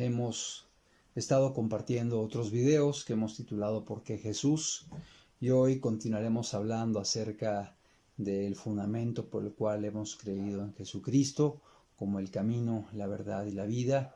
Hemos estado compartiendo otros videos que hemos titulado ¿Por qué Jesús? Y hoy continuaremos hablando acerca del fundamento por el cual hemos creído en Jesucristo como el camino, la verdad y la vida,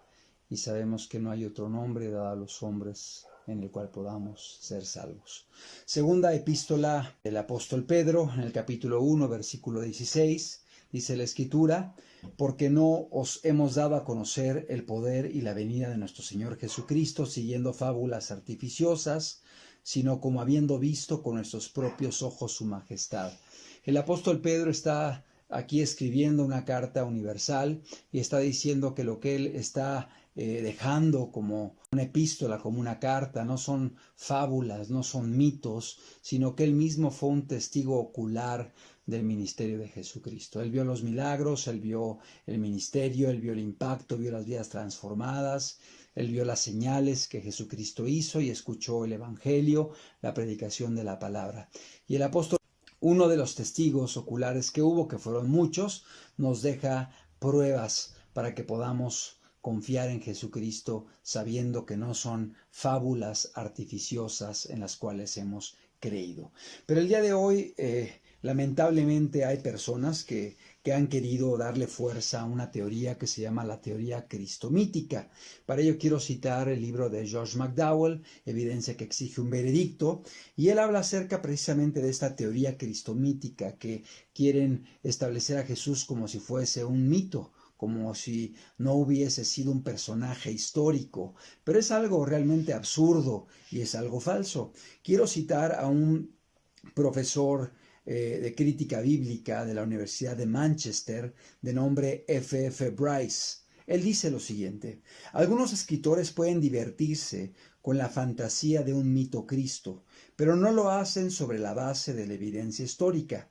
y sabemos que no hay otro nombre dado a los hombres en el cual podamos ser salvos. Segunda epístola del apóstol Pedro, en el capítulo 1, versículo 16, dice la Escritura: porque no os hemos dado a conocer el poder y la venida de nuestro Señor Jesucristo siguiendo fábulas artificiosas, sino como habiendo visto con nuestros propios ojos su majestad. El apóstol Pedro está aquí escribiendo una carta universal y está diciendo que lo que él está dejando como una epístola, como una carta, no son fábulas, no son mitos, sino que él mismo fue un testigo ocular del ministerio de Jesucristo. Él vio los milagros, él vio el ministerio, él vio el impacto, vio las vidas transformadas, él vio las señales que Jesucristo hizo y escuchó el evangelio, la predicación de la palabra. Y el apóstol, uno de los testigos oculares que hubo, que fueron muchos, nos deja pruebas para que podamos confiar en Jesucristo sabiendo que no son fábulas artificiosas en las cuales hemos creído. Pero el día de hoy, lamentablemente hay personas que han querido darle fuerza a una teoría que se llama la teoría cristomítica. Para ello quiero citar el libro de George McDowell, Evidencia que exige un veredicto, y él habla acerca precisamente de esta teoría cristomítica, que quieren establecer a Jesús como si fuese un mito, como si no hubiese sido un personaje histórico, pero es algo realmente absurdo y es algo falso. Quiero citar a un profesor de crítica bíblica de la Universidad de Manchester, de nombre F.F. Bryce. Él dice lo siguiente: algunos escritores pueden divertirse con la fantasía de un mito Cristo, pero no lo hacen sobre la base de la evidencia histórica.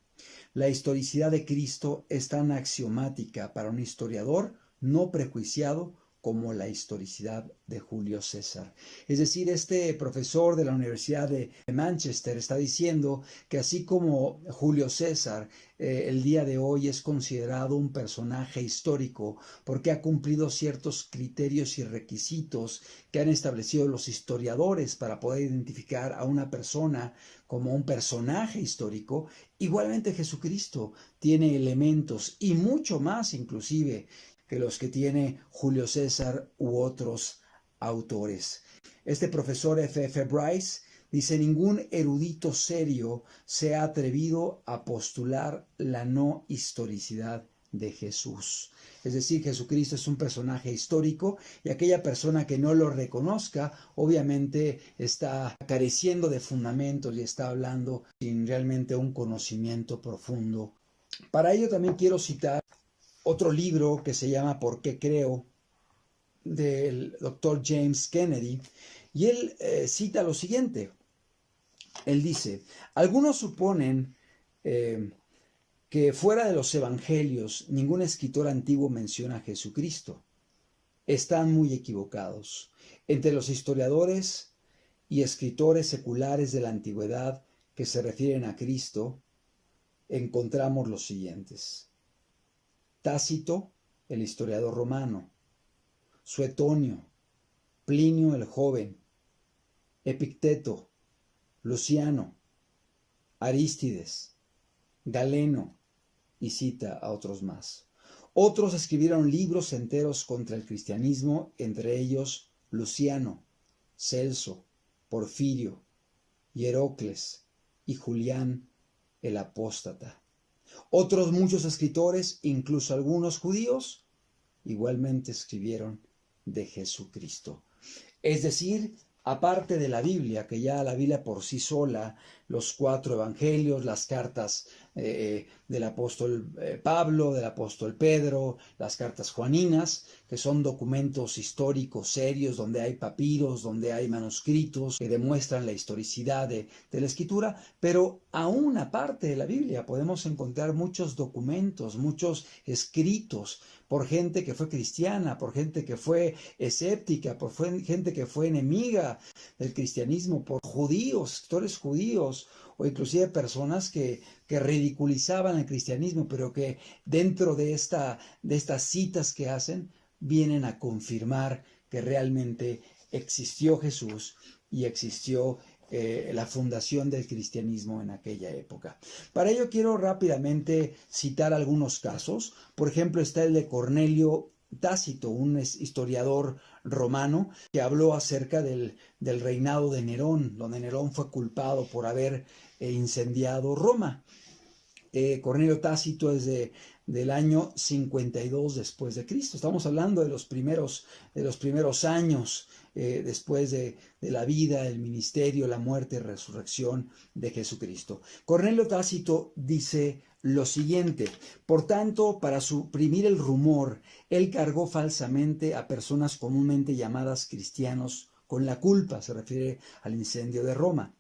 La historicidad de Cristo es tan axiomática para un historiador no prejuiciado como la historicidad de Julio César. Es decir, este profesor de la Universidad de Manchester está diciendo que así como Julio César el día de hoy es considerado un personaje histórico porque ha cumplido ciertos criterios y requisitos que han establecido los historiadores para poder identificar a una persona como un personaje histórico, igualmente Jesucristo tiene elementos y mucho más inclusive que los que tiene Julio César u otros autores. Este profesor F.F. Bryce dice: ningún erudito serio se ha atrevido a postular la no historicidad de Jesús. Es decir, Jesucristo es un personaje histórico y aquella persona que no lo reconozca obviamente está careciendo de fundamentos y está hablando sin realmente un conocimiento profundo. Para ello también quiero citar otro libro que se llama ¿Por qué creo?, del doctor James Kennedy, y él cita lo siguiente. Él dice: algunos suponen que fuera de los evangelios ningún escritor antiguo menciona a Jesucristo. Están muy equivocados. Entre los historiadores y escritores seculares de la antigüedad que se refieren a Cristo, encontramos los siguientes: Tácito, el historiador romano; Suetonio; Plinio el joven; Epicteto; Luciano; Arístides; Galeno, y cita a otros más. Otros escribieron libros enteros contra el cristianismo, entre ellos Luciano, Celso, Porfirio, Hierocles y Julián el apóstata. Otros muchos escritores, incluso algunos judíos, igualmente escribieron de Jesucristo. Es decir, aparte de la Biblia, que ya la Biblia por sí sola, los 4 evangelios, las cartas del apóstol Pablo, del apóstol Pedro, las cartas juaninas, que son documentos históricos serios, donde hay papiros, donde hay manuscritos que demuestran la historicidad de la escritura, pero aún aparte de la Biblia podemos encontrar muchos documentos, muchos escritos por gente que fue cristiana, por gente que fue escéptica, por gente que fue enemiga del cristianismo, por judíos, escritores judíos, o inclusive personas que ridiculizaban el cristianismo, pero que dentro de estas citas que hacen vienen a confirmar que realmente existió Jesús y existió la fundación del cristianismo en aquella época. Para ello quiero rápidamente citar algunos casos. Por ejemplo, está el de Cornelio Tácito, un historiador romano que habló acerca del reinado de Nerón, donde Nerón fue culpado por haber incendiado Roma. Cornelio Tácito es del año 52 después de Cristo. Estamos hablando de los primeros años después de la vida, el ministerio, la muerte y resurrección de Jesucristo. Cornelio Tácito dice lo siguiente: por tanto, para suprimir el rumor, él cargó falsamente a personas comúnmente llamadas cristianos con la culpa, se refiere al incendio de Roma,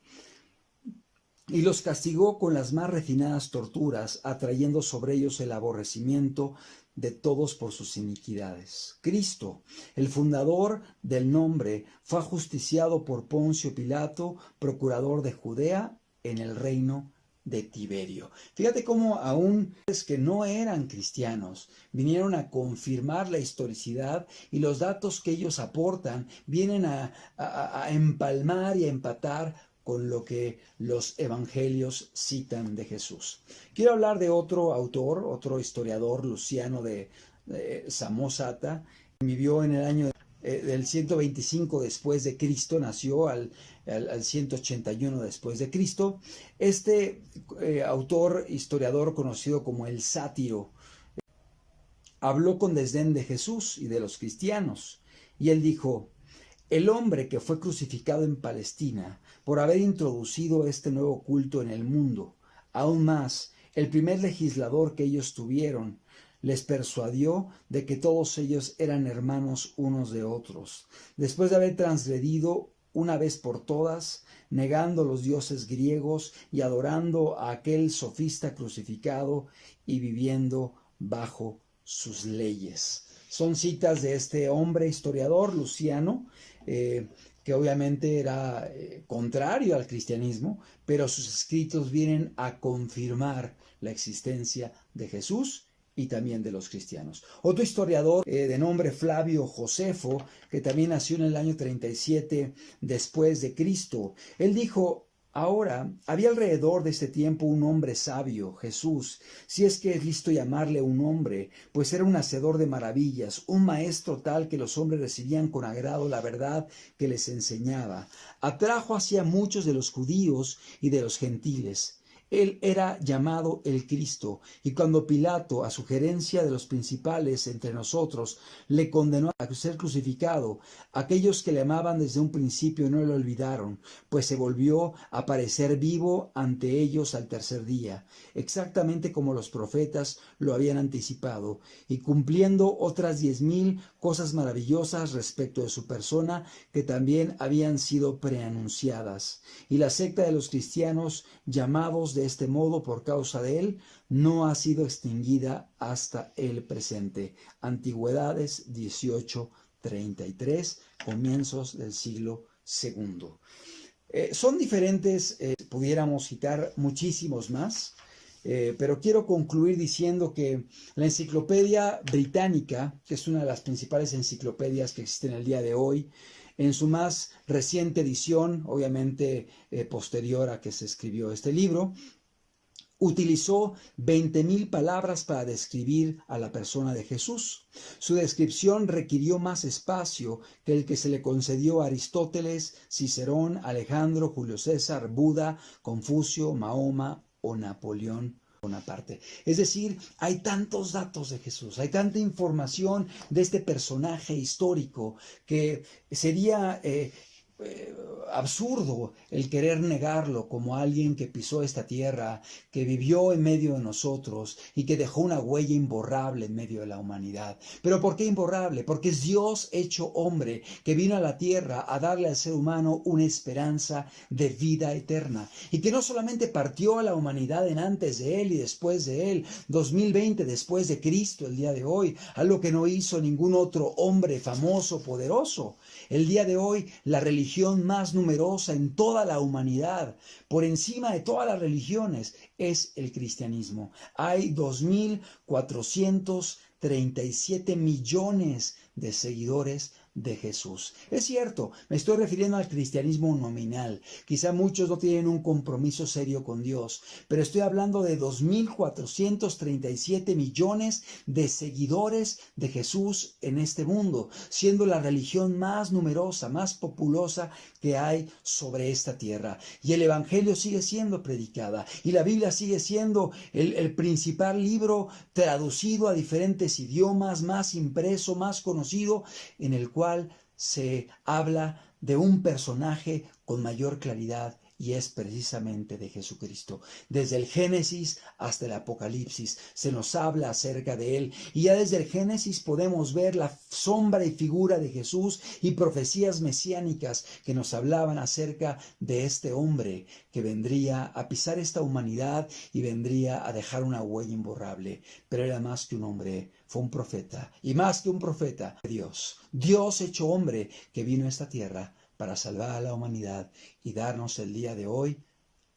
y los castigó con las más refinadas torturas, atrayendo sobre ellos el aborrecimiento de todos por sus iniquidades. Cristo, el fundador del nombre, fue ajusticiado por Poncio Pilato, procurador de Judea, en el reino de Tiberio. Fíjate cómo aún es que no eran cristianos, vinieron a confirmar la historicidad, y los datos que ellos aportan vienen a empalmar y a empatar con lo que los evangelios citan de Jesús. Quiero hablar de otro autor, otro historiador, Luciano de Samosata. Vivió en el año del 125 después de Cristo, nació al 181 después de Cristo. Este autor, historiador conocido como el Sátiro, habló con desdén de Jesús y de los cristianos, y él dijo: el hombre que fue crucificado en Palestina por haber introducido este nuevo culto en el mundo, aún más, el primer legislador que ellos tuvieron, les persuadió de que todos ellos eran hermanos unos de otros, después de haber transgredido una vez por todas, negando los dioses griegos y adorando a aquel sofista crucificado y viviendo bajo sus leyes. Son citas de este hombre historiador, Luciano, que obviamente era contrario al cristianismo, pero sus escritos vienen a confirmar la existencia de Jesús y también de los cristianos. Otro historiador de nombre Flavio Josefo, que también nació en el año 37 después de Cristo, él dijo: ahora, había alrededor de este tiempo un hombre sabio, Jesús, si es que es listo llamarle un hombre, pues era un hacedor de maravillas, un maestro tal que los hombres recibían con agrado la verdad que les enseñaba. Atrajo hacia muchos de los judíos y de los gentiles. Él era llamado el Cristo, y cuando Pilato, a sugerencia de los principales entre nosotros, le condenó a ser crucificado, aquellos que le amaban desde un principio no le olvidaron, pues se volvió a aparecer vivo ante ellos al tercer día, exactamente como los profetas lo habían anticipado, y cumpliendo otras 10,000 cosas maravillosas respecto de su persona que también habían sido preanunciadas. Y la secta de los cristianos, llamados de este modo por causa de él, no ha sido extinguida hasta el presente. Antigüedades 18:33, comienzos del siglo II. Son diferentes, pudiéramos citar muchísimos más, pero quiero concluir diciendo que la Enciclopedia Británica, que es una de las principales enciclopedias que existen el día de hoy, en su más reciente edición, obviamente posterior a que se escribió este libro, utilizó 20,000 palabras para describir a la persona de Jesús. Su descripción requirió más espacio que el que se le concedió a Aristóteles, Cicerón, Alejandro, Julio César, Buda, Confucio, Mahoma o Napoleón Bonaparte. Es decir, hay tantos datos de Jesús, hay tanta información de este personaje histórico que sería absurdo el querer negarlo como alguien que pisó esta tierra, que vivió en medio de nosotros y que dejó una huella imborrable en medio de la humanidad. ¿Pero por qué imborrable? Porque es Dios hecho hombre que vino a la tierra a darle al ser humano una esperanza de vida eterna, y que no solamente partió a la humanidad en antes de él y después de él, 2020 después de Cristo, el día de hoy, algo que no hizo ningún otro hombre famoso, poderoso. El día de hoy, la religión más numerosa en toda la humanidad, por encima de todas las religiones, es el cristianismo. Hay 2,437 millones de seguidores de Jesús. Es cierto, me estoy refiriendo al cristianismo nominal. Quizá muchos no tienen un compromiso serio con Dios, pero estoy hablando de 2.437 millones de seguidores de Jesús en este mundo, siendo la religión más numerosa, más populosa que hay sobre esta tierra. Y el Evangelio sigue siendo predicada y la Biblia sigue siendo el principal libro traducido a diferentes idiomas, más impreso, más conocido, en el cual se habla de un personaje con mayor claridad y es precisamente de Jesucristo. Desde el Génesis hasta el Apocalipsis se nos habla acerca de él y ya desde el Génesis podemos ver la sombra y figura de Jesús y profecías mesiánicas que nos hablaban acerca de este hombre que vendría a pisar esta humanidad y vendría a dejar una huella imborrable. Pero era más que un hombre, fue un profeta y más que un profeta, Dios hecho hombre que vino a esta tierra para salvar a la humanidad y darnos el día de hoy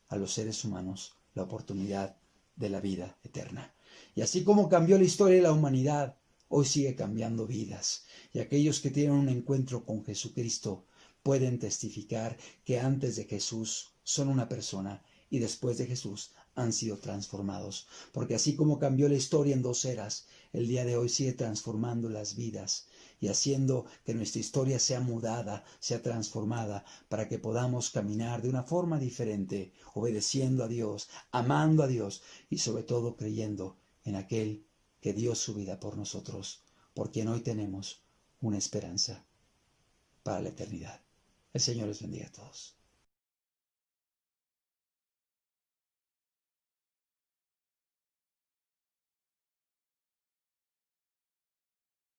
a los seres humanos la oportunidad de la vida eterna. Y así como cambió la historia de la humanidad, hoy sigue cambiando vidas. Y aquellos que tienen un encuentro con Jesucristo pueden testificar que antes de Jesús son una persona y después de Jesús han sido transformados. Porque así como cambió la historia en 2 eras, el día de hoy sigue transformando las vidas y haciendo que nuestra historia sea mudada, sea transformada, para que podamos caminar de una forma diferente, obedeciendo a Dios, amando a Dios y sobre todo creyendo en aquel que dio su vida por nosotros, por quien hoy tenemos una esperanza para la eternidad. El Señor les bendiga a todos.